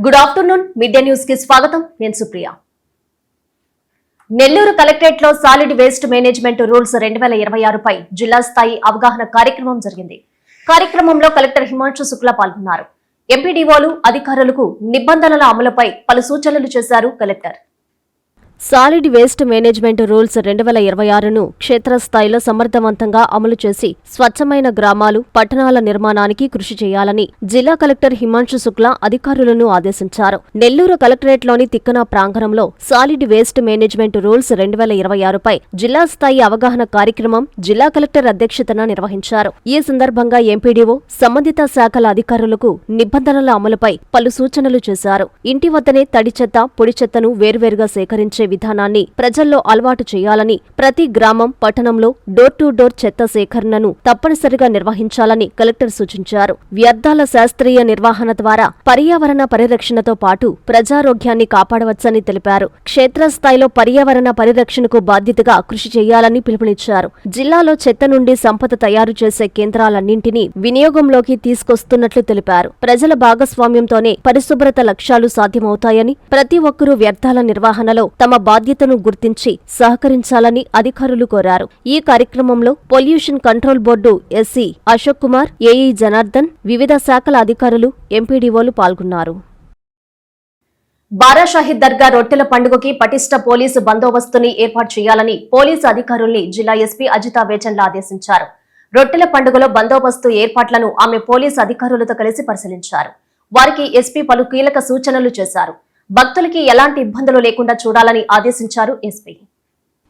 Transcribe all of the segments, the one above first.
Good afternoon media news కి స్వాగతం. నేను సుప్రియ. నెల్లూరు కలెక్టరేట్ లో సాలిడ్ వేస్ట్ మేనేజ్మెంట్ రూల్స్ 2026 పై జిల్లా స్థాయి అవగాహన కార్యక్రమం జరిగింది. కార్యక్రమంలో కలెక్టర్ హిమాంశు శుక్లా పాల్గొన్నారు. ఎంపీడీఓలు అధికారులకు నిబంధనల అమలుపై పలు సూచనలు చేశారు collector. Solid waste management rules 2026ను క్షేత్రస్థాయిలో సమర్థవంతంగా అమలు చేసి స్వచ్ఛమైన గ్రామాలు, పట్టణాల నిర్మాణానికి కృషి చేయాలని జిల్లా కలెక్టర్ హిమాంశు శుక్లా అధికారులను ఆదేశించారు. నెల్లూరు కలెక్టరేట్లోని తిక్కన ప్రాంగణంలో సాలిడ్ వేస్ట్ మేనేజ్మెంట్ రూల్స్ 2026 పై జిల్లా స్థాయి అవగాహన కార్యక్రమం జిల్లా కలెక్టర్ అధ్యక్షతన నిర్వహించారు. ఈ సందర్భంగా ఎంపీడీఓ, సంబంధిత శాఖల అధికారులకు నిబంధనల అమలుపై పలు సూచనలు చేశారు. ఇంటి వద్దనే తడి చెత్త, పొడి చెత్తను వేర్వేరుగా సేకరించే విధానాన్ని ప్రజల్లో అలవాటు చేయాలని, ప్రతి గ్రామం, పట్టణంలో డోర్ టు డోర్ చెత్త సేకరణను తప్పనిసరిగా నిర్వహించాలని కలెక్టర్ సూచించారు. వ్యర్థాల శాస్త్రీయ నిర్వహణ ద్వారా పర్యావరణ పరిరక్షణతో పాటు ప్రజారోగ్యాన్ని కాపాడవచ్చని తెలిపారు. క్షేత్రస్థాయిలో పర్యావరణ పరిరక్షణకు బాధ్యతగా కృషి చేయాలని పిలుపునిచ్చారు. జిల్లాలో చెత్త నుండి సంపద తయారు చేసే కేంద్రాలన్నింటినీ వినియోగంలోకి తీసుకొస్తున్నట్లు తెలిపారు. ప్రజల భాగస్వామ్యంతోనే పరిశుభ్రత లక్ష్యాలు సాధ్యమవుతాయని, ప్రతి ఒక్కరూ వ్యర్థాల నిర్వహణలో తమ బాధ్యతను గుర్తించి సహకరించాలని అధికారులు కోరారు. ఈ కార్యక్రమంలో pollution control board SC Ashok Kumar, AE Janardhan, వివిధ శాఖల అధికారులు, ఎంపీడీఓలు పాల్గొన్నారు. బారాషాహిద్ దర్గా రొట్టెల పండుగకి పటిష్ట పోలీసు బందోబస్తుని ఏర్పాటు చేయాలని పోలీసు అధికారుల్ని జిల్లా ఎస్పీ అజితా వేచండ్ల ఆదేశించారు. రొట్టెల పండుగలో బందోబస్తు ఏర్పాట్లను ఆమె పోలీసు అధికారులతో కలిసి పరిశీలించారు. వారికి ఎస్పీ పలు కీలక సూచనలు చేశారు. భక్తులకి ఎలాంటి ఇబ్బందులు లేకుండా చూడాలని ఆదేశించారు ఎస్పీ.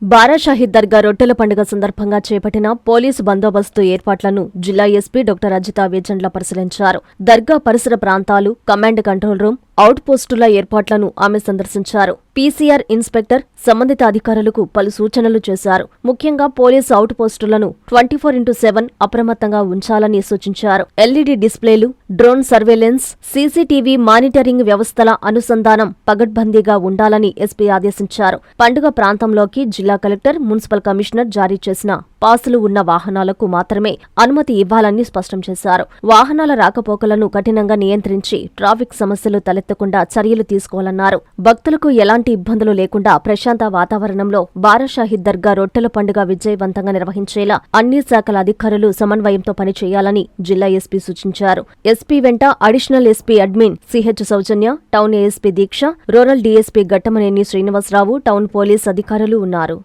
బారాషాహిద్ దర్గా రొట్టెల పండుగ సందర్భంగా చేపట్టిన పోలీసు బందోబస్తు ఏర్పాట్లను జిల్లా ఎస్పీ డాక్టర్ అజితా వేచండ్ల పరిశీలించారు. దర్గా పరిసర ప్రాంతాలు, కమాండ్ కంట్రోల్ రూమ్, అవుట్ పోస్టుల ఏర్పాట్లను ఆమె సందర్శించారు. పీసీఆర్ ఇన్స్పెక్టర్, సంబంధిత అధికారులకు పలు సూచనలు చేశారు. ముఖ్యంగా పోలీసు అవుట్ పోస్టులను 24/7 అప్రమత్తంగా ఉంచాలని సూచించారు. ఎల్ఈడీ డిస్ప్లేలు, డ్రోన్ సర్వేలెన్స్, సీసీటీవీ మానిటరింగ్ వ్యవస్థల అనుసంధానం పగడ్బందీగా ఉండాలని ఎస్పీ ఆదేశించారు. పండుగ ప్రాంతంలోకి జిల్లా కలెక్టర్, మున్సిపల్ కమిషనర్ జారీ చేసిన పాసులు ఉన్న వాహనాలకు మాత్రమే అనుమతి ఇవ్వాలని స్పష్టం చేశారు. వాహనాల రాకపోకలను కఠినంగా నియంత్రించి ట్రాఫిక్ సమస్యలు తలెత్తకుండా చర్యలు తీసుకోవాలన్నారు. భక్తులకు ఎలాంటి ఇబ్బందులు లేకుండా ప్రశాంత వాతావరణంలో బారాషాహిద్ దర్గా రొట్టెల పండుగ విజయవంతంగా నిర్వహించేలా అన్ని శాఖల అధికారులు సమన్వయంతో పనిచేయాలని జిల్లా ఎస్పీ సూచించారు. ఎస్పీ వెంట additional SP admin CH Soujanya, town ASP Deeksha, rural DSP Ghattamaneni Srinivasarao, town police అధికారులు ఉన్నారు.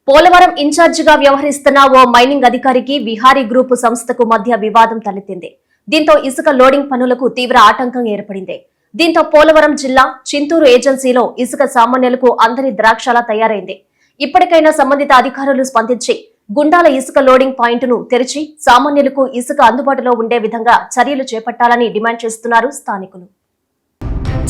పోలవరం ఇన్ఛార్జిగా వ్యవహరిస్తున్న ఓ మైనింగ్ అధికారికి విహారీ గ్రూపు సంస్థకు మధ్య వివాదం తలెత్తింది. దీంతో ఇసుక లోడింగ్ పనులకు తీవ్ర ఆటంకం ఏర్పడింది. దీంతో పోలవరం జిల్లా చింతూరు ఏజెన్సీలో ఇసుక సామాన్యులకు అందరి ద్రాక్షలా తయారైంది. ఇప్పటికైనా సంబంధిత అధికారులు స్పందించి గుండాల ఇసుక లోడింగ్ పాయింట్ను తెరిచి సామాన్యులకు ఇసుక అందుబాటులో ఉండే విధంగా చర్యలు చేపట్టాలని డిమాండ్ చేస్తున్నారు స్థానికులు.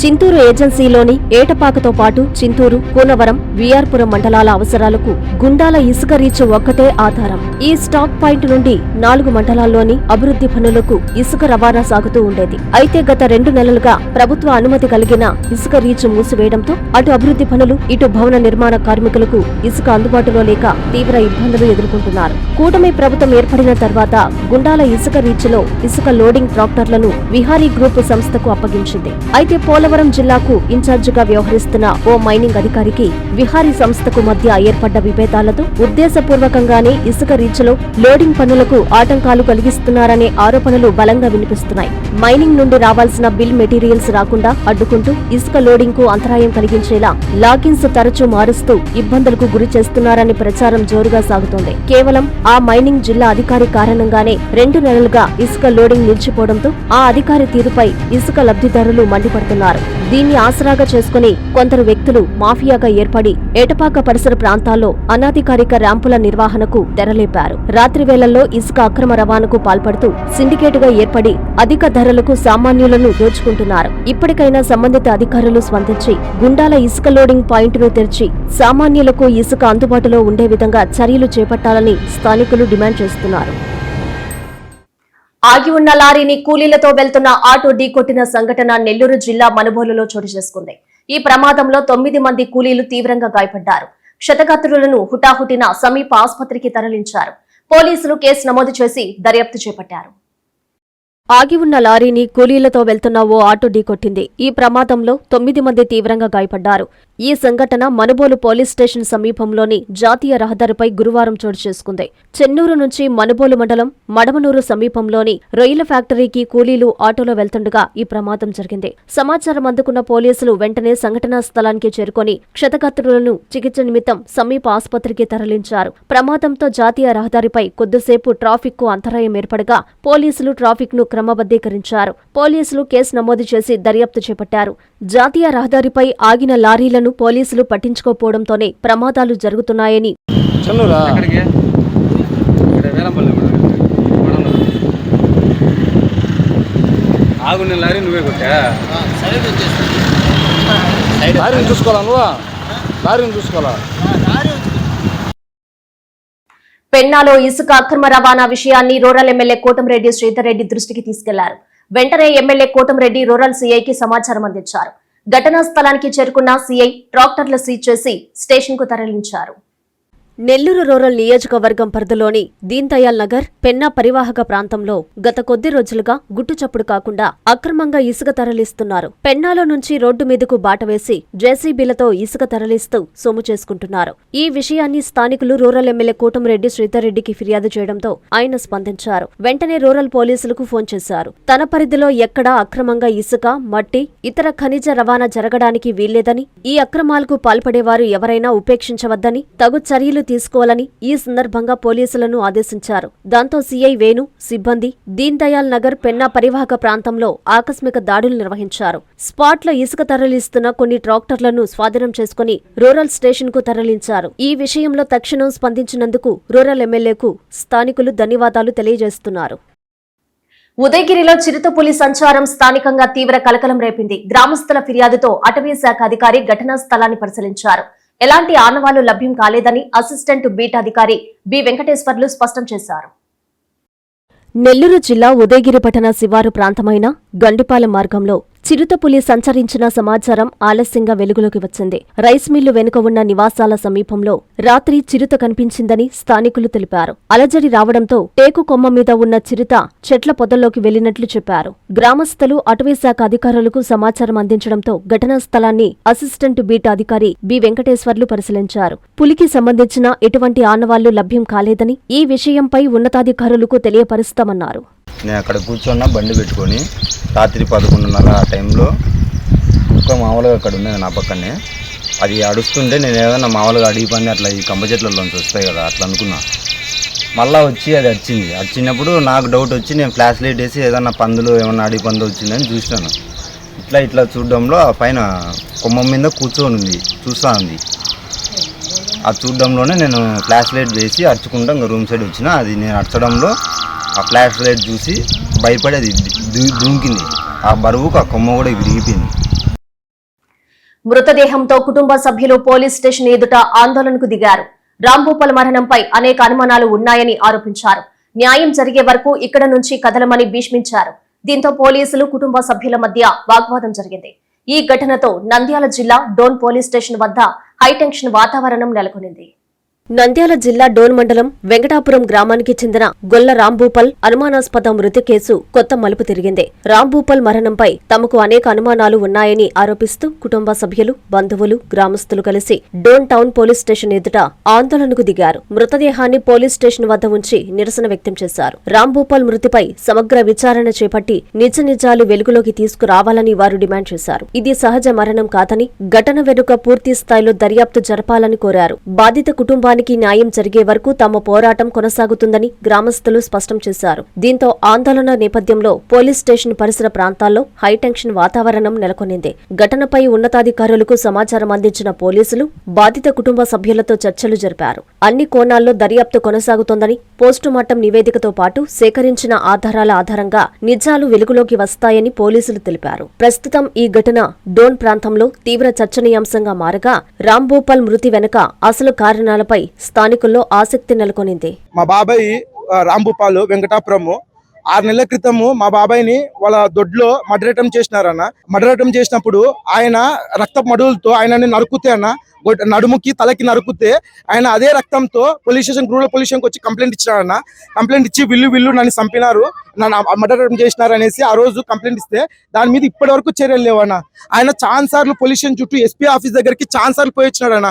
చింతూరు ఏజెన్సీలోని ఏటపాకతో పాటు చింతూరు, కూనవరం, విఆర్పురం మండలాల అవసరాలకు గుండాల ఇసుక రీచ్ ఒక్కటే ఆధారం. ఈ స్టాక్ పాయింట్ నుండి 4 మండలాల్లోని అభివృద్ధి పనులకు ఇసుక రవాణా సాగుతూ ఉండేది. అయితే గత 2 నెలలుగా ప్రభుత్వ అనుమతి కలిగిన ఇసుక రీచ్ మూసివేయడంతో అటు అభివృద్ధి పనులు, ఇటు భవన నిర్మాణ కార్మికులకు ఇసుక అందుబాటులో లేక తీవ్ర ఇబ్బందులు ఎదుర్కొంటున్నారు. కూటమి ప్రభుత్వం ఏర్పడిన తర్వాత గుండాల ఇసుక రీచ్ లో ఇసుక లోడింగ్ ట్రాక్టర్లను విహారీ గ్రూప్ సంస్థకు అప్పగించింది. అయితే పోలవరం జిల్లాకు ఇన్ఛార్జిగా వ్యవహరిస్తున్న ఓ మైనింగ్ అధికారికి విహారీ సంస్థకు మధ్య ఏర్పడ్డ విభేదాలతో ఉద్దేశపూర్వకంగానే ఇసుక రీచ్లో లోడింగ్ పనులకు ఆటంకాలు కలిగిస్తున్నారనే ఆరోపణలు బలంగా వినిపిస్తున్నాయి. మైనింగ్ నుండి రావాల్సిన బిల్ మెటీరియల్స్ రాకుండా అడ్డుకుంటూ ఇసుక లోడింగ్ కు అంతరాయం కలిగించేలా లాగిన్స్ తరచూ మారుస్తూ ఇబ్బందులకు గురి చేస్తున్నారనే ప్రచారం జోరుగా సాగుతోంది. కేవలం ఆ మైనింగ్ జిల్లా అధికారి కారణంగానే 2 నెలలుగా ఇసుక లోడింగ్ నిలిచిపోవడంతో ఆ అధికారి తీరుపై ఇసుక లబ్ధిదారులు మండిపడుతున్నారు. దీన్ని ఆసరాగా చేసుకుని కొందరు వ్యక్తులు మాఫియాగా ఏర్పడి ఏటపాక పరిసర ప్రాంతాల్లో అనాధికారిక ర్యాంపుల నిర్వహణకు తెరలేపారు. రాత్రి వేళల్లో ఇసుక అక్రమ రవాణాకు పాల్పడుతూ సిండికేటుగా ఏర్పడి అధిక ధరలకు సామాన్యులను దోచుకుంటున్నారు. ఇప్పటికైనా సంబంధిత అధికారులు స్పందించి గుండాల ఇసుక లోడింగ్ పాయింట్ను తెరిచి సామాన్యులకు ఇసుక అందుబాటులో ఉండే విధంగా చర్యలు చేపట్టాలని స్థానికులు డిమాండ్ చేస్తున్నారు. ఆగి ఉన్న లారీని కూలీలతో వెళ్తున్న ఆటో ఢీకొట్టిన సంఘటన నెల్లూరు జిల్లా మనుబోలులో చోటు చేసుకుంది. ఈ ప్రమాదంలో 9 మంది కూలీలు తీవ్రంగా గాయపడ్డారు. క్షతగాత్రులను హుటాహుటిన సమీప ఆసుపత్రికి తరలించారు. పోలీసులు కేసు నమోదు చేసి దర్యాప్తు చేపట్టారు. ఆగి ఉన్న లారీని కూలీలతో వెళ్తున్న ఓ ఆటో ఢీకొట్టింది. ఈ ప్రమాదంలో 9 మంది తీవ్రంగా గాయపడ్డారు. ఈ సంఘటన మనుబోలు పోలీస్ స్టేషన్ సమీపంలోని జాతీయ రహదారిపై గురువారం చోటు చేసుకుంది. చెన్నూరు నుంచి మనుబోలు మండలం మడమనూరు సమీపంలోని రొయ్యల ఫ్యాక్టరీకి కూలీలు ఆటోలో వెళ్తుండగా ఈ ప్రమాదం జరిగింది. సమాచారం అందుకున్న పోలీసులు వెంటనే సంఘటనా స్థలానికి చేరుకొని క్షతగాత్రులను చికిత్స నిమిత్తం సమీప ఆసుపత్రికి తరలించారు. ప్రమాదంతో జాతీయ రహదారిపై కొద్దిసేపు ట్రాఫిక్ కు అంతరాయం ఏర్పడగా పోలీసులు ట్రాఫిక్ ను క్రమబద్ధీకరించారు. పోలీసులు కేసు నమోదు చేసి దర్యాప్తు చేపట్టారు. జాతీయ రహదారిపై ఆగిన లారీలను పోలీసులు పట్టించుకోకపోవడంతోనే ప్రమాదాలు జరుగుతున్నాయని పెన్నాలో ఇసుక అక్రమ రవాణా విషయాన్ని రూరల్ ఎమ్మెల్యే కోటంరెడ్డి శ్రీధర్ రెడ్డి దృష్టికి తీసుకెళ్లారు. వెంటనే ఎమ్మెల్యే కోటంరెడ్డి రూరల్ సీఐకి సమాచారం అందించారు. ఘటనా స్థలానికి చేరుకున్న సీఐ ట్రాక్టర్లు సీజ్ చేసి స్టేషన్ కు తరలించారు. నెల్లూరు రూరల్ నియోజకవర్గం పరిధిలోని దీన్ దయాల్ నగర్ పెన్నా పరివాహక ప్రాంతంలో గత కొద్ది రోజులుగా గుట్టుచప్పుడు కాకుండా అక్రమంగా ఇసుక తరలిస్తున్నారు. పెన్నాలో నుంచి రోడ్డు మీదకు బాటవేసి జేసీబీలతో ఇసుక తరలిస్తూ సొమ్ము చేసుకుంటున్నారు. ఈ విషయాన్ని స్థానికులు రూరల్ ఎమ్మెల్యే కోటంరెడ్డి శ్రీధర్ రెడ్డికి ఫిర్యాదు చేయడంతో ఆయన స్పందించారు. వెంటనే రూరల్ పోలీసులకు ఫోన్ చేశారు. తన పరిధిలో ఎక్కడా అక్రమంగా ఇసుక, మట్టి, ఇతర ఖనిజ రవాణా జరగడానికి వీల్లేదని, ఈ అక్రమాలకు పాల్పడేవారు ఎవరైనా ఉపేక్షించవద్దని, తగు చర్యలు తీసుకోవాలని ఈ సందర్భంగా పోలీసులను ఆదేశించారు. దాంతో సీఐ వేణు సిబ్బంది దీన్ దయాల్ నగర్ పెన్నా పరివాహక ప్రాంతంలో ఆకస్మిక దాడులు నిర్వహించారు. స్పాట్లో ఇసుక తరలిస్తున్న కొన్ని ట్రాక్టర్లను స్వాధీనం చేసుకుని రూరల్ స్టేషన్ కు తరలించారు. ఈ విషయంలో తక్షణం స్పందించినందుకు రూరల్ ఎమ్మెల్యేకు స్థానికులు ధన్యవాదాలు తెలియజేస్తున్నారు. ఉదయగిరిలో చిరుతపులి సంచారం స్థానికంగా తీవ్ర కలకలం రేపింది. గ్రామస్తుల ఫిర్యాదుతో అటవీ శాఖ అధికారి ఘటనా స్థలాన్ని పరిశీలించారు. ఎలాంటి ఆనవాళ్లు లభ్యం కాలేదని అసిస్టెంట్ బీట్ అధికారి బి వెంకటేశ్వర్లు స్పష్టం చేశారు. నెల్లూరు జిల్లా ఉదయగిరి పట్టణ శివారు ప్రాంతమైన గండిపాలెం మార్గంలో చిరుతపులి సంచరించిన సమాచారం ఆలస్యంగా వెలుగులోకి వచ్చింది. రైస్ మిల్లు వెనుక ఉన్న నివాసాల సమీపంలో రాత్రి చిరుత కనిపించిందని స్థానికులు తెలిపారు. అలజడి రావడంతో టేకు కొమ్మ మీద ఉన్న చిరుత చెట్ల పొదల్లోకి వెళ్లినట్లు చెప్పారు. గ్రామస్తులు అటవీశాఖ అధికారులకు సమాచారం అందించడంతో ఘటనా స్థలాన్ని అసిస్టెంట్ బీట్ అధికారి బి వెంకటేశ్వర్లు పరిశీలించారు. పులికి సంబంధించిన ఎటువంటి ఆనవాళ్లు లభ్యం కాలేదని, ఈ విషయంపై ఉన్నతాధికారులకు తెలియపరుస్తామన్నారు. నేను అక్కడ కూర్చున్నా బండి పెట్టుకొని రాత్రి 11:30 ఆ టైంలో కుక్క మామూలుగా అక్కడ ఉన్నది నా పక్కనే. అది అడుస్తుంటే నేను ఏదైనా మామూలుగా అడిగి పని అట్లా ఈ కంప చెట్లలోంచి వస్తాయి కదా అట్లా అనుకున్నా. మళ్ళీ వచ్చి అది వచ్చినప్పుడు నాకు డౌట్ వచ్చి నేను ఫ్లాష్ లైట్ వేసి ఏదన్నా పందులు ఏమన్నా అడిగి పందు వచ్చిందని చూసినాను. ఇట్లా చూడడంలో ఆ పైన కొమ్మ మీద కూర్చొని ఉంది, చూస్తూ ఉంది. ఆ చూడడంలోనే నేను ఫ్లాష్ లైట్ వేసి అరుచుకుంటా ఇంకా రూమ్ సైడ్ వచ్చిన. అది నేను అరచడంలో ఆ ఫ్లాష్ లైట్ చూసి భయపడి అది దూకింది. ఆ బరువుకు ఆ కొమ్మ కూడా విరిగిపోయింది. మృతదేహంతో కుటుంబ సభ్యులు పోలీస్ స్టేషన్ ఎదుట ఆందోళనకు దిగారు. రాంభూపాల్ మరణంపై అనేక అనుమానాలు ఉన్నాయని ఆరోపించారు. న్యాయం జరిగే వరకు ఇక్కడ నుంచి కదలమని భీష్మించారు. దీంతో పోలీసులు కుటుంబ సభ్యుల మధ్య వాగ్వాదం జరిగింది. ఈ ఘటనతో నంద్యాల జిల్లా డోన్ పోలీస్ స్టేషన్ వద్ద హైటెన్షన్ వాతావరణం నెలకొనింది. నంద్యాల జిల్లా డోన్ మండలం వెంకటాపురం గ్రామానికి చెందిన గొల్ల రాంభూపాల్ అనుమానాస్పద మృతి కేసు కొత్త మలుపు తిరిగింది. రాంభూపాల్ మరణంపై తమకు అనేక అనుమానాలు ఉన్నాయని ఆరోపిస్తూ కుటుంబ సభ్యులు, బంధువులు, గ్రామస్తులు కలిసి డోన్ టౌన్ పోలీస్ స్టేషన్ ఎదుట ఆందోళనకు దిగారు. మృతదేహాన్ని పోలీస్ స్టేషన్ వద్ద ఉంచి నిరసన వ్యక్తం చేశారు. రాంభూపాల్ మృతిపై సమగ్ర విచారణ చేపట్టి నిజాలు వెలుగులోకి తీసుకురావాలని వారు డిమాండ్ చేశారు. ఇది సహజ మరణం కాదని, ఘటన వెనుక పూర్తి స్థాయిలో దర్యాప్తు జరపాలని కోరారు. బాధిత కుటుంబానికి న్యాయం జరిగే వరకు తమ పోరాటం కొనసాగుతుందని గ్రామస్తులు స్పష్టం చేశారు. దీంతో ఆందోళన నేపథ్యంలో పోలీస్ స్టేషన్ పరిసర ప్రాంతాల్లో హైటెన్షన్ వాతావరణం నెలకొనింది. ఘటనపై ఉన్నతాధికారులకు సమాచారం అందించిన పోలీసులు బాధిత కుటుంబ సభ్యులతో చర్చలు జరిపారు. అన్ని కోణాల్లో దర్యాప్తు కొనసాగుతోందని, పోస్టుమార్టం నివేదికతో పాటు సేకరించిన ఆధారాల ఆధారంగా నిజాలు వెలుగులోకి వస్తాయని పోలీసులు తెలిపారు. ప్రస్తుతం ఈ ఘటన డోన్ ప్రాంతంలో తీవ్ర చర్చనీయాంశంగా మారగా రాంభూపాల్ మృతి వెనుక అసలు కారణాలపై స్థానికుల్లో ఆసక్తి నెలకొనింది. మా బాబాయ్ రాంభూపాల్ వెంకటాపురము 6 నెలల క్రితము మా బాబాయ్ని వాళ్ళ దొడ్లో మర్డర్ చేసినారన్న. మర్డర్ చేసినప్పుడు ఆయన రక్త మడులతో ఆయనని నరుకుతే అన్న, నడుముకి తలకి నరుకుతే ఆయన అదే రక్తంతో పోలీస్ స్టేషన్ రూరల్ పోలీస్ స్టేషన్కి వచ్చి కంప్లైంట్ ఇచ్చినారన్న. కంప్లైంట్ ఇచ్చి వీళ్ళు నన్ను చంపినారు, నన్ను మర్డర్ చేసినారు అనేసి ఆ రోజు కంప్లైంట్ ఇస్తే దాని మీద ఇప్పటి వరకు చర్యలు లేవన్న. ఆయన ఛాన్స్ సార్లు పోలీస్ స్టేషన్ చుట్టూ ఎస్పీ ఆఫీస్ దగ్గరికి ఛాన్స్ సార్లు పోయి వచ్చినాడన్న.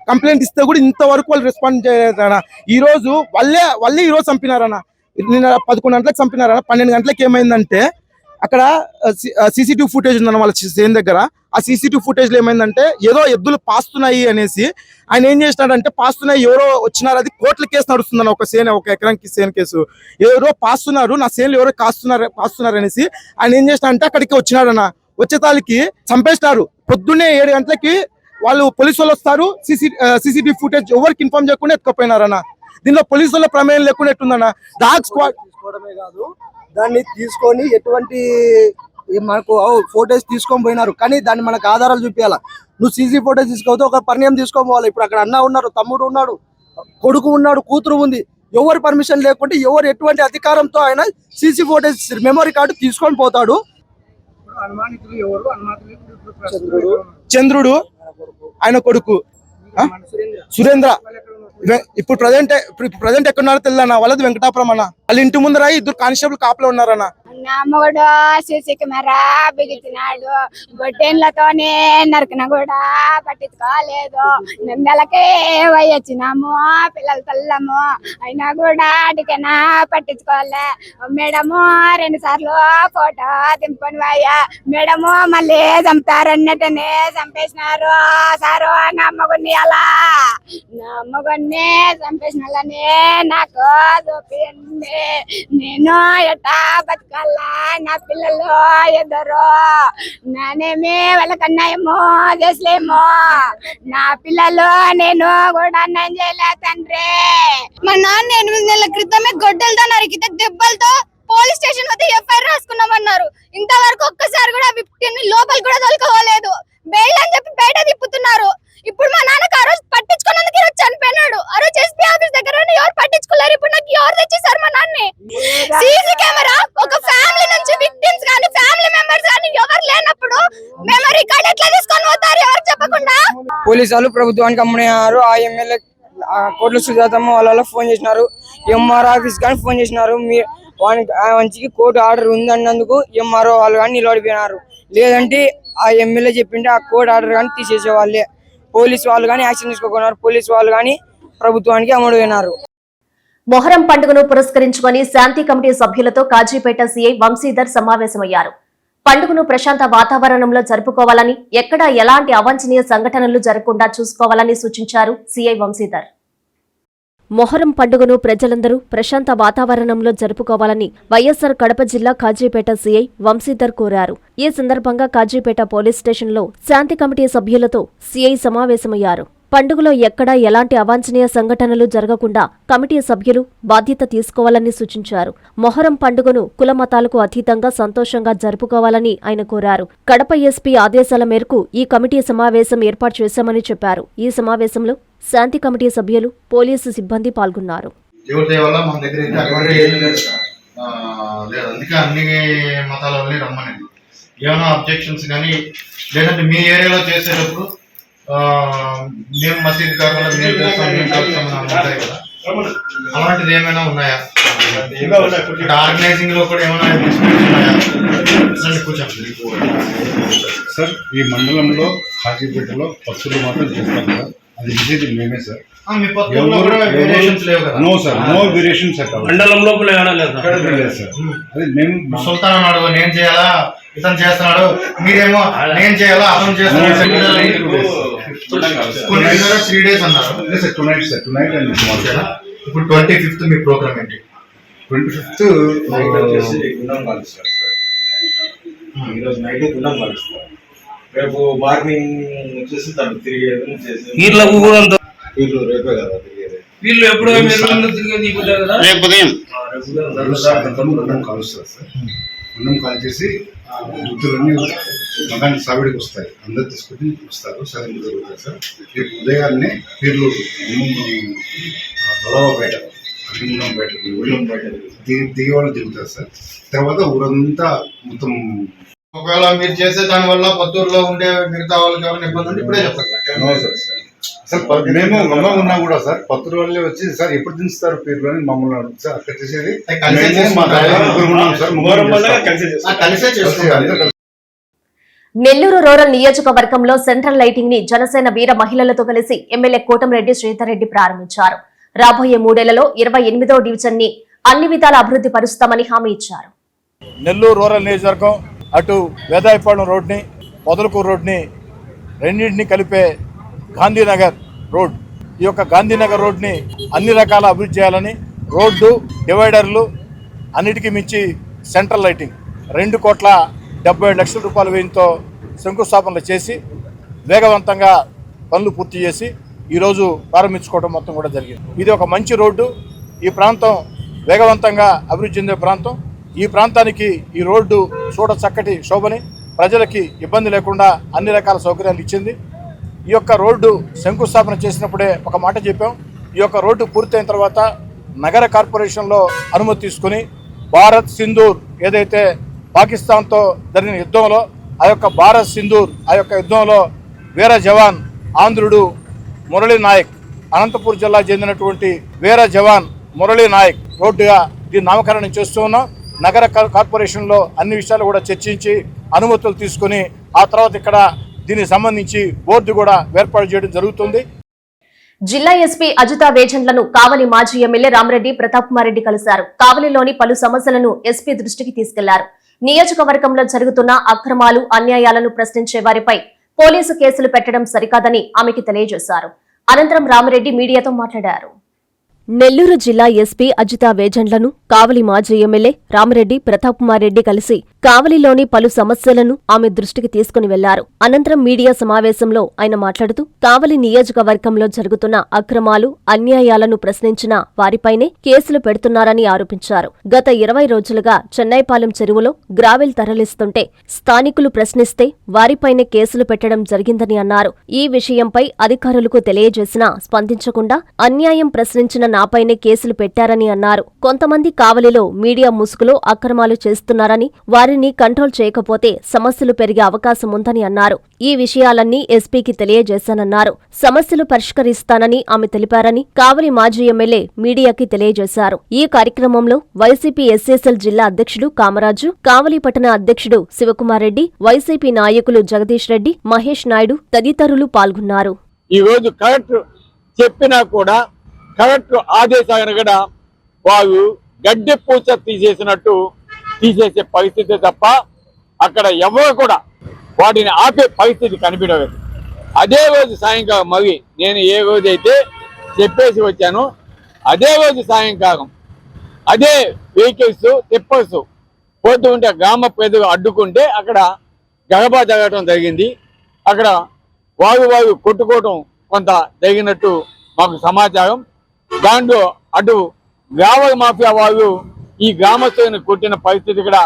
కంప్లైంట్ ఇస్తే కూడా ఇంతవరకు వాళ్ళు రెస్పాండ్ చేయలేదన్న. ఈ రోజు వాళ్ళే ఈ రోజు చంపినారన్న. నిన్న 11 గంటలకు చంపినారన్న. 12 గంటలకు ఏమైందంటే అక్కడ సీసీటీవీ ఫుటేజ్ ఉందన్న వాళ్ళ సేన్ దగ్గర. ఆ సీసీటీవీ ఫుటేజ్ లో ఏమైందంటే ఏదో ఎద్దులు పాస్తున్నాయి అనేసి ఆయన ఏం చేసినాడంటే, పాస్తున్నాయి ఎవరో వచ్చినారు, అది కోర్టుల కేసు నడుస్తుందన్న. ఒక ఎకరానికి సేన్ కేసు, ఎవరో పాస్తున్నారు, నా సేన్లు ఎవరో పాస్తున్నారు అనేసి ఆయన ఏం చేసినాడంటే అక్కడికి వచ్చినాడన్న. వచ్చేతాలకి చంపేసినారు. పొద్దున్నే 7 గంటలకి వాళ్ళు పోలీసు వాళ్ళు వస్తారు. సీసీటీవీ ఫుటేజ్ ఎవరికి ఇన్ఫార్మ్ చేయకుండా ఎత్తుకుపోయినారన్న. దీనిలో పోలీసు వాళ్ళ ప్రమేయం లేకుండా ఎట్టుందన్న. డాగ్ స్క్వాడ్ తీసుకోవడమే కాదు, దాన్ని తీసుకొని ఎటువంటి మనకు ఫోటోస్ తీసుకొని పోయినారు, కానీ దాన్ని మనకు ఆధారాలు చూపించాలా. నువ్వు సీసీ ఫోటోస్ తీసుకోవద్దు, ఒక పరిణయం తీసుకొని పోవాలి. ఇప్పుడు అక్కడ అన్న ఉన్నారు, తమ్ముడు ఉన్నాడు, కొడుకు ఉన్నాడు, కూతురు ఉంది. ఎవరు పర్మిషన్ లేకుంటే ఎవరు ఎటువంటి అధికారంతో ఆయన సీసీ ఫోటోస్ మెమరీ కార్డు తీసుకొని పోతాడు. చంద్రుడు ఆయన కొడుకు సురేంద్ర. ఇప్పుడు ప్రజెంట్ ఎక్కడున్నారో తెల్లన్న. వాళ్ళది వెంకటాపురం అన్న. వాళ్ళ ఇంటి ముందర 2 కానిస్టేబుల్ కాపులో ఉన్నారన్న. అమ్మగడు సీసీ కెమెరా బిగించినాడు, గొడ్డెన్లతోనే నరికిన కూడా పట్టించుకోలేదు. నెలకే వచ్చినాము, పిల్లలు తల్లము అయినా కూడా అడిగినా పట్టించుకోలే. మేడము 2 సార్లు ఫోటో దింపుకొని పోయా. మేడము మళ్ళీ చంపుతారన్నట్టునే చంపేసినారు సారు. నా అమ్మగుని అలా నా అమ్మగుని చంపేసిననే నాకు చూపింది. నేను ఎట్టా బతకాల, నా పిల్లలు ఎద్దరు, నేనేమి వాళ్ళకన్నా ఏమో చేసలేమో. నా పిల్లలు నేను కూడా అన్నం చేయలే తండ్రి. మా నాన్న 8 నెలల క్రితమే గొడ్డలతో నరికితే దెబ్బలతో పోలీస్ స్టేషన్ వద్ద ఎఫ్ఐఆర్ రాసుకున్నామన్నారు. ఇంతవరకు ఒక్కసారి కూడా లోపల కూడా తొలకపోలేదు. బెయిల్ అని చెప్పి బయట తిప్పుతున్నారు. ఇప్పుడు మా నాన్నకు ఆ రోజు పట్టించుకున్నందుకు ఈరోజు చనిపోయినాడు. ఆ రోజు ఎస్పీ ఆఫీస్ దగ్గర ఎవరు పట్టించుకోలేరు. ఇప్పుడు నాకు ఎవరు తెచ్చేసారు మా నాన్ని? సీసీ కెమెరా ఒక ఫ్యామిలీ నుంచి విక్టిమ్స్ కానీ ఫ్యామిలీ మెంబర్స్ కానీ ఎవరు లేనప్పుడు మెమరీ కార్డ్ ఎట్లా తీసుకొని పోతారు ఎవరు చెప్పకుండా? పోలీసు వాళ్ళు ప్రభుత్వానికి అమ్ముకున్నారు. ఆ ఎమ్మెల్యే కోట్ల సుజాతమ్మ వాళ్ళ ఫోన్ చేసినారు, ఎంఆర్ ఆఫీస్ కానీ ఫోన్ చేసినారు. మంచికి కోర్టు ఆర్డర్ ఉందన్నందుకు ఎంఆర్ఓ వాళ్ళు కానీ నిలబడిపోయినారు. లేదంటే ఆ ఎమ్మెల్యే చెప్పింటే ఆ కోర్టు ఆర్డర్ కానీ తీసేసే వాళ్ళే. పోలీసు వాళ్ళు కానీ యాక్షన్ తీసుకోకున్నారు. పోలీసు వాళ్ళు కానీ ప్రభుత్వానికి అమ్ముడుపోయినారు. మొహరం పండుగను పురస్కరించుకొని శాంతి కమిటీ సభ్యులతో కాజీపేట సీఐ వంశీధర్ సమావేశమయ్యారు. పండుగను ప్రశాంత వాతావరణంలో జరుపుకోవాలని, ఎక్కడా ఎలాంటి అవాంఛనీయ సంఘటనలు జరగకుండా చూసుకోవాలని సూచించారు సీఐ వంశీధర్. మొహరం పండుగను ప్రజలందరూ ప్రశాంత వాతావరణంలో జరుపుకోవాలని వైఎస్సార్ కడప జిల్లా కాజీపేట సీఐ వంశీధర్ కోరారు. ఈ సందర్భంగా కాజీపేట పోలీస్ స్టేషన్లో శాంతి కమిటీ సభ్యులతో సీఐ సమావేశమయ్యారు. పండుగలో ఎక్కడా ఎలాంటి అవాంఛనీయ సంఘటనలు జరగకుండా కమిటీ సభ్యులు బాధ్యత తీసుకోవాలని సూచించారు. మొహరం పండుగను కులమతాలకు అతీతంగా సంతోషంగా జరుపుకోవాలని ఆయన కోరారు. కడప ఎస్పీ ఆదేశాల మేరకు ఈ కమిటీ సమావేశం ఏర్పాటు చేశామని చెప్పారు. ఈ సమావేశంలో శాంతి కమిటీ సభ్యులు, పోలీసు సిబ్బంది పాల్గొన్నారు. ఏమైనా అబ్జెక్షన్స్ కానీ లేదంటే మీ ఏరియాలో చేసేటప్పుడు మేము మసీద్ కాకుండా మేము చేస్తాం ఉంటాయి కదా, అలాంటిది ఏమైనా ఉన్నాయా? ఆర్గనైజింగ్ లో కూడా ఏమైనా ఉన్నాయా? సార్, ఈ మండలంలో కాజీపేటలో పక్షులు మాత్రం చేస్తాం సార్. అది విజిట్ మేమే sir. No sir, no variations at all. మండలం లోపల సార్ అది మేము సుల్తాన్ అన్నాడు నేను చేయాలా, ఇతను చేస్తున్నాడు, మీరేమో నేను చేయాలా, అతను చేస్తున్నాడు. 3 days అన్నారు. tonight and tomorrow. ఇప్పుడు 25th మీ ప్రోగ్రామ్ ఏంటి? 25th ఈరోజు నైట్ గుండం కలుస్తారు. రేపు మార్నింగ్ వచ్చేసి తను తిరిగేది వీళ్ళు రేపే కదా తిరిగేది. వీళ్ళు ఎప్పుడు రేపు ఉదయం కాలుస్తారు సార్. గుండం కాల్ చేసి దుత్తులన్నీ మగానికి సావిడికి వస్తాయి. అందరు తీసుకుని వస్తారు. సరైన జరుగుతాయి సార్. రేపు ఉదయాన్నే వీళ్ళు తలవపేట అగ్నిగుండం బయట ఊళ్ళం బయట దిగే వాళ్ళు దిగుతారు సార్. తర్వాత ఊరంతా మొత్తం ఒకవేళ మీరు చేసే దాని వల్ల కొత్తూరులో ఉండే మిగతా వాళ్ళకి ఎవరైనా ఇబ్బంది ఉంటే ఇప్పుడే చెప్పండి. అసలు మేము గమ్మ ఉన్నా కూడా సార్ పత్తూరు వాళ్ళే వచ్చి సార్ ఎప్పుడు దించుతారు పేర్లు అని మమ్మల్ని అడుగుతారు సార్. అక్కడ చేసేది కలిసే చేసుకుంటారు. నెల్లూరు రూరల్ నియోజకవర్గంలో సెంట్రల్ లైటింగ్ ని జనసేన వీర మహిళలతో కలిసి ఎమ్మెల్యే కోటంరెడ్డి శ్రీధర్ రెడ్డి ప్రారంభించారు. రాబోయే 3 ఏళ్లలో 28వ డివిజన్ ని అన్ని విధాల అభివృద్ధి పరుస్తామని హామీ ఇచ్చారు. నెల్లూరు రూరల్ నియోజకవర్గం అటు వేదాయపాలెం రోడ్ని పొదలకూరు రోడ్ని రెండింటిని కలిపే గాంధీనగర్ రోడ్, ఈ యొక్క గాంధీనగర్ రోడ్ని అన్ని రకాల అభివృద్ధి చేయాలని రోడ్డు డివైడర్లు అన్నిటికీ మించి సెంట్రల్ లైటింగ్ 2,77,00,000 రూపాయల వ్యయంతో శంకుస్థాపనలు చేసి వేగవంతంగా పనులు పూర్తి చేసి ఈరోజు ప్రారంభించుకోవడం మొత్తం కూడా జరిగింది. ఇది ఒక మంచి రోడ్డు. ఈ ప్రాంతం వేగవంతంగా అభివృద్ధి చెందే ప్రాంతం. ఈ ప్రాంతానికి ఈ రోడ్డు చూడ చక్కటి శోభని ప్రజలకి ఇబ్బంది లేకుండా అన్ని రకాల సౌకర్యాలు ఇచ్చింది. ఈ యొక్క రోడ్డు శంకుస్థాపన చేసినప్పుడే ఒక మాట చెప్పాం. ఈ యొక్క రోడ్డు పూర్తయిన తర్వాత నగర కార్పొరేషన్లో అనుమతి తీసుకుని భారత్ సింధూర్ ఏదైతే పాకిస్తాన్తో జరిగిన యుద్ధంలో ఆ యొక్క భారత్ సింధూర్ ఆ యొక్క యుద్ధంలో వీర జవాన్ ఆంధ్రుడు మురళీ నాయక్, అనంతపూర్ జిల్లా చెందినటువంటి వీర జవాన్ మురళీ నాయక్ రోడ్డుగా దీన్ని నామకరణం చేస్తూ ఉన్నాం. నగర కార్పొరేషన్లో అన్ని విషయాలు కూడా చర్చించి అనుమతులు తీసుకుని ఆ తర్వాత ఇక్కడ దీనికి సంబంధించి బోర్డు కూడా ఏర్పాటు చేయడం జరుగుతుంది. జిల్లా ఎస్పీ అజితా వేజండ్లను కావలి మాజీ ఎమ్మెల్యే రామరెడ్డి ప్రతాప్ కుమార్ రెడ్డి కలిశారు. కావలిలోని పలు సమస్యలను ఎస్పీ దృష్టికి తీసుకెళ్లారు. నియోజకవర్గంలో జరుగుతున్న అక్రమాలు అన్యాయాలను ప్రశ్నించే వారిపై పోలీసు కేసులు పెట్టడం సరికాదని ఆమెకి తెలియజేశారు. అనంతరం రామరెడ్డి మీడియాతో మాట్లాడారు. నెల్లూరు జిల్లా ఎస్పీ అజితా వేజండ్లను కావలి మాజీ ఎమ్మెల్యే రామరెడ్డి ప్రతాప్ కుమార్ రెడ్డి కలిసి కావలిలోని పలు సమస్యలను ఆమె దృష్టికి తీసుకుని వెళ్లారు. అనంతరం మీడియా సమావేశంలో ఆయన మాట్లాడుతూ కావలి నియోజకవర్గంలో జరుగుతున్న అక్రమాలు అన్యాయాలను ప్రశ్నించిన వారిపైనే కేసులు పెడుతున్నారని ఆరోపించారు. గత 20 రోజులుగా చెన్నైపాలెం చెరువులో గ్రావెల్ తరలిస్తుంటే స్థానికులు ప్రశ్నిస్తే వారిపైనే కేసులు పెట్టడం జరిగిందని అన్నారు. ఈ విషయంపై అధికారులకు తెలియజేసినా స్పందించకుండా అన్యాయం ప్రశ్నించిన నాపైనే కేసులు పెట్టారని అన్నారు. కొంతమంది కావలిలో మీడియా ముసుగులో అక్రమాలు చేస్తున్నారని, వారిని కంట్రోల్ చేయకపోతే సమస్యలు పెరిగే అవకాశం ఉందని అన్నారు. ఈ విషయాలన్నీ ఎస్పీకి తెలియజేశానన్నారు. సమస్యలు పరిష్కరిస్తానని ఆమె తెలిపారని కావలి మాజీ ఎమ్మెల్యే మీడియాకి తెలియజేశారు. ఈ కార్యక్రమంలో వైసీపీ ఎస్ఎస్ఎల్ జిల్లా అధ్యక్షుడు కామరాజు, కావలి పట్టణ అధ్యక్షుడు శివకుమార్ రెడ్డి, వైసీపీ నాయకులు జగదీష్ రెడ్డి, మహేష్ నాయుడు తదితరులు పాల్గొన్నారు. ఈ రోజు కలెక్టర్ చెప్పినా కూడా కలెక్టర్ ఆదేశాలను కూడా వారు గడ్డి పూచ తీసేసినట్టు తీసేసే పరిస్థితి తప్ప అక్కడ ఎవరు కూడా వాటిని ఆపే పరిస్థితి కనిపించలేదు. అదే రోజు సాయంకాలం మరి నేను ఏ రోజైతే చెప్పేసి వచ్చానో అదే రోజు సాయంకాలం అదే వెహికల్స్ టిప్పర్స్ పోతూ ఉంటే గ్రామ ప్రజలు అడ్డుకుంటే అక్కడ గడబా జరగటం జరిగింది. అక్కడ వారు కొట్టుకోవటం కొంత జరిగినట్టు మాకు సమాచారం. దాంట్లో అటు గ్రామ మాఫియా వాళ్ళు ఈ గ్రామస్తులను కొట్టిన పరిస్థితి కూడా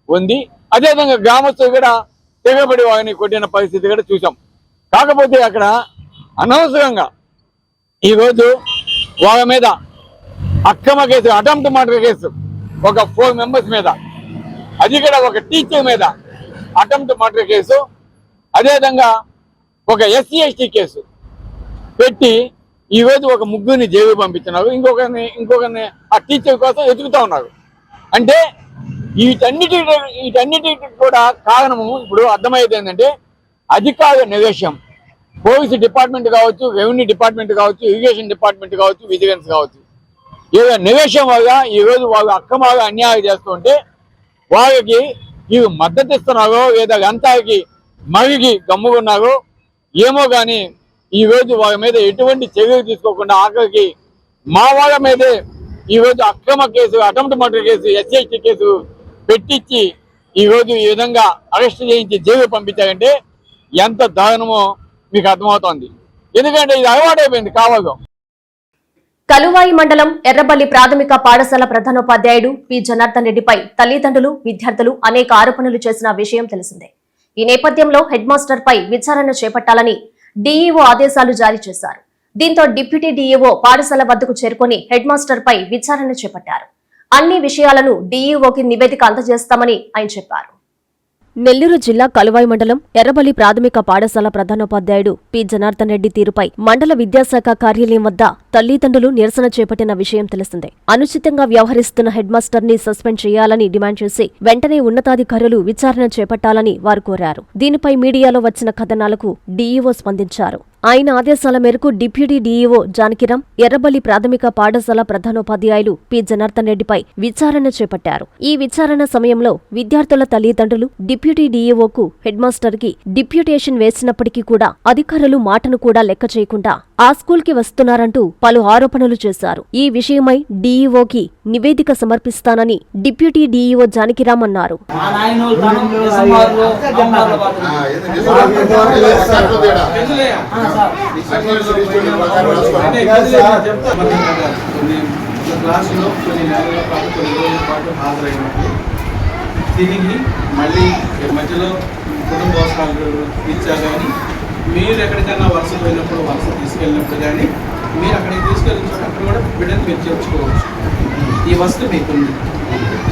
ఉంది. అదేవిధంగా గ్రామస్తులు కూడా తెగబడి వారిని కొట్టిన పరిస్థితి కూడా చూసాం. కాకపోతే అక్కడ అనవసరంగా ఈరోజు వాళ్ళ మీద అక్రమ కేసు, అటెంప్ట్ మర్డర్ కేసు ఒక 4 మెంబర్స్ మీద, అది కూడా ఒక టీచర్ మీద అటెంప్ట్ మర్డర్ కేసు, అదేవిధంగా ఒక SC/ST కేసు పెట్టి ఈరోజు ఒక ముగ్గురిని జైలు పంపించినారు. ఇంకొకరిని ఆ టీచర్ కోసం ఎదుగుతా ఉన్నారు. అంటే వీటన్నిటికి కూడా కారణము ఇప్పుడు అర్థమయ్యేది ఏంటంటే అధికార నిర్లక్ష్యం. పోలీసు డిపార్ట్మెంట్ కావచ్చు, రెవెన్యూ డిపార్ట్మెంట్ కావచ్చు, ఇరిగేషన్ డిపార్ట్మెంట్ కావచ్చు, విజిలెన్స్ కావచ్చు, ఏదో నిర్లక్ష్యం వల్ల ఈరోజు వాళ్ళు అక్రమాలు అన్యాయం చేస్తుంటే వాళ్ళకి ఇవి మద్దతు ఇస్తున్నారో లేదా అంతాకి మగికి గమ్ముకున్నారో ఏమో కానీ ఈరోజు వాళ్ళ మీద ఎటువంటి చర్యలు తీసుకోకుండా ఆఖరికి మా వాళ్ళ మీదే ఈరోజు అక్రమ case, attempt murder case, SC/ST case పెట్టించి ఈరోజు ఈ విధంగా అరెస్ట్ చేయించి జైలు పంపించారంటే ఎంత దారుణమో మీకు అర్థమవుతోంది. ఎందుకంటే ఇది అలవాటైపోయింది కావాలో. కలువాయి మండలం ఎర్రబల్లి ప్రాథమిక పాఠశాల ప్రధానోపాధ్యాయుడు పి జనార్దన్ రెడ్డిపై తల్లిదండ్రులు, విద్యార్థులు అనేక ఆరోపణలు చేసిన విషయం తెలిసిందే. ఈ నేపథ్యంలో హెడ్ మాస్టర్ పై విచారణ చేపట్టాలని DEO ఆదేశాలు జారీ చేశారు. దీంతో డిప్యూటీ డీఈఓ పాఠశాల వద్దకు చేరుకుని హెడ్ మాస్టర్ పై విచారణ చేపట్టారు. అన్ని విషయాలను డీఈఓకి నివేదిక అందజేస్తామని ఆయన చెప్పారు. నెల్లూరు జిల్లా కలువాయి మండలం ఎర్రబలి ప్రాథమిక పాఠశాల ప్రధానోపాధ్యాయుడు పి జనార్దన్ రెడ్డి తీరుపై మండల విద్యాశాఖ కార్యాలయం వద్ద తల్లిదండ్రులు నిరసన చేపట్టిన విషయం తెలిసిందే. అనుచితంగా వ్యవహరిస్తున్న హెడ్ మాస్టర్ ని సస్పెండ్ చేయాలని డిమాండ్ చేసి వెంటనే ఉన్నతాధికారులు విచారణ చేపట్టాలని వారు కోరారు. దీనిపై మీడియాలో వచ్చిన కథనాలకు డీఈఓ స్పందించారు. ఆయన ఆదేశాల మేరకు డిప్యూటీ డీఈఓ జానకిరాం ఎర్రబలి ప్రాథమిక పాఠశాల ప్రధానోపాధ్యాయులు పి జనార్దన్ రెడ్డిపై విచారణ చేపట్టారు. ఈ విచారణ సమయంలో విద్యార్థుల తల్లిదండ్రులు డిప్యూటీ డీఈఓకు హెడ్ మాస్టర్ కి డిప్యూటేషన్ వేసినప్పటికీ కూడా అధికారులు మాటను కూడా లెక్క చేయకుండా ఆ స్కూల్ కి వస్తున్నారంటూ పలు ఆరోపణలు చేశారు. ఈ విషయమై డీఈఓకి నివేదిక సమర్పిస్తానని డిప్యూటీ డీఈఓ జానకిరాం అన్నారు. క్లాసులో కొన్ని నెలల పాటు కొన్ని రోజుల పాటు హాజరైనప్పుడు తిరిగి మళ్ళీ మధ్యలో కుటుంబ అవసరాలు ఇచ్చా కానీ మీరు ఎక్కడికైనా వలస పోయినప్పుడు వలస తీసుకెళ్ళినప్పుడు కానీ మీరు అక్కడికి తీసుకెళ్ళినప్పుడు అక్కడ కూడా బిడ్డను మీరు చేర్చుకోవచ్చు. ఈ వస్తు మీకుంది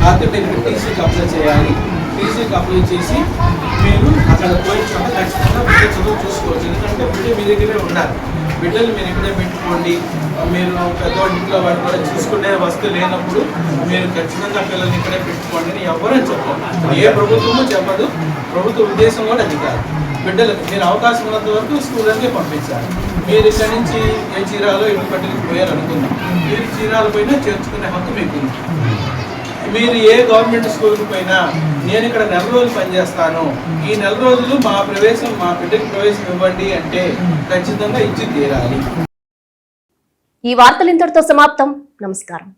కాకపోతే మీరు టీసీకి అప్లై చేయాలి. టీసీకి అప్లై చేసి మీరు అక్కడ పోయిన చోట ఖచ్చితంగా బిడ్డ చదువు చూసుకోవచ్చు. ఎందుకంటే బిడ్డ మీ దగ్గరే ఉండాలి. బిడ్డలు మీరు ఇక్కడే పెట్టుకోండి. మీరు పెద్దవాడి ఇంట్లో వాడు కూడా చూసుకునే వస్తువు లేనప్పుడు మీరు ఖచ్చితంగా పిల్లల్ని ఇక్కడే పెట్టుకోండి అని ఎవరని చెప్పారు. ఏ ప్రభుత్వము చెప్పదు. ప్రభుత్వ ఉద్దేశం కూడా అది కాదు. బిడ్డలకు మీరు అవకాశం ఉన్నంత వరకు స్కూల్కే పంపించాలి. మీరు ఇక్కడి నుంచి ఏ చీరాలో ఇటు పట్టుకు పోయారనుకుందాం. మీరు చీరాలు పోయినా చేర్చుకునే హక్కు మీకుంది. మీరు ఏ గవర్నమెంట్ స్కూల్కి పోయినా నేను ఇక్కడ నెల రోజులు పనిచేస్తాను, ఈ నెల రోజులు మా బిడ్డకి ప్రవేశం ఇవ్వండి అంటే ఖచ్చితంగా ఇచ్చి తీరాలి. ఈ వార్తలు ఇంతటితో సమాప్తం. నమస్కారం.